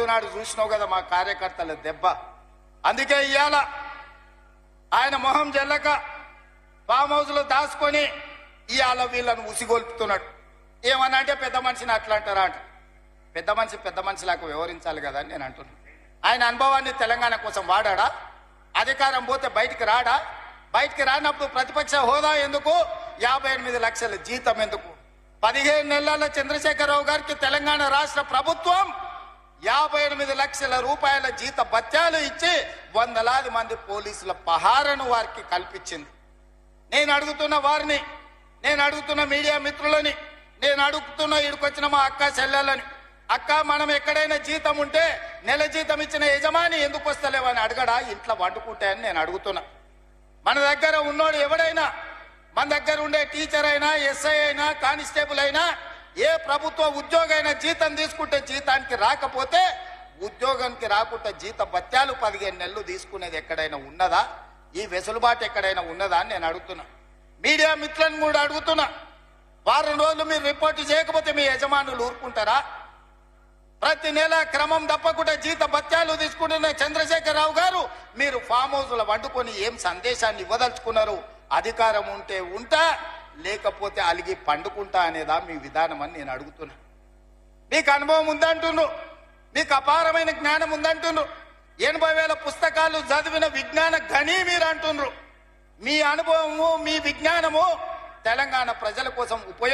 నాడు చూసినావు కదా మా కార్యకర్తల దెబ్బ. అందుకే ఇవాళ ఆయన మొహం జల్లక ఫామ్ హౌస్ లో దాచుకొని ఇవాళ వీళ్ళను ఉసిగొల్పుతున్నాడు. ఏమన్నా అంటే పెద్ద మనిషిని అట్లా అంటారా అంట. పెద్ద మనిషిలాగా వ్యవహరించాలి కదా అని నేను అంటున్నాను. ఆయన అనుభవాన్ని తెలంగాణ కోసం వాడా? అధికారం పోతే బయటికి రాడా? బయటికి రానప్పుడు ప్రతిపక్ష హోదా ఎందుకు? 58 లక్షల జీతం ఎందుకు? 15 నెలల చంద్రశేఖరరావు గారికి తెలంగాణ రాష్ట్ర ప్రభుత్వం 58 లక్షల రూపాయల జీత భత్యాలు ఇచ్చి వందలాది మంది పోలీసుల పహారను వారికి కల్పించింది. నేను అడుగుతున్న వారిని, నేను అడుగుతున్న మీడియా మిత్రులని, నేను అడుగుతున్న ఇక్కడికొచ్చిన మా అక్క చెల్లెలని, అక్క మనం ఎక్కడైనా జీతం ఉంటే నెల జీతం ఇచ్చిన యజమాని ఎందుకు వస్తలేవని అడగడా? ఇంట్లో వండుకుంటే అని నేను అడుగుతున్నా. మన దగ్గర ఉన్నోడు ఎవడైనా, మన దగ్గర ఉండే టీచర్ అయినా, ఎస్ఐ అయినా, కానిస్టేబుల్ అయినా, ఏ ప్రభుత్వ ఉద్యోగైనా జీతం తీసుకుంటే జీతానికి రాకపోతే ఉద్యోగానికి రాకుండా జీత భత్యాలు 15 నెలలు తీసుకునేది ఎక్కడైనా ఉన్నదా? ఈ వెసులుబాటు ఎక్కడైనా ఉన్నదా అని నేను అడుగుతున్నా. మీడియా మిత్రులను కూడా అడుగుతున్నా. వారం రోజులు మీరు రిపోర్టు చేయకపోతే మీ యజమానులు ఊరుకుంటారా? ప్రతి నెల క్రమం తప్పకుండా జీత భత్యాలు తీసుకుంటున్న చంద్రశేఖరరావు గారు మీరు ఫామ్ హౌస్ లో వండుకొని ఏం సందేశాన్ని ఇవ్వదలుచుకున్నారు? అధికారం ఉంటే ఉంటా, లేకపోతే అలిగి పండుకుంటా అనేదా మీ విధానం అని నేను అడుగుతున్నా. మీకు అనుభవం ఉందంటున్నారు, మీకు అపారమైన జ్ఞానం ఉందంటున్నారు, 80,000 పుస్తకాలు చదివిన విజ్ఞాన గణి మీరు అంటున్నారు. మీ అనుభవము, మీ విజ్ఞానము తెలంగాణ ప్రజల కోసం ఉపయోగ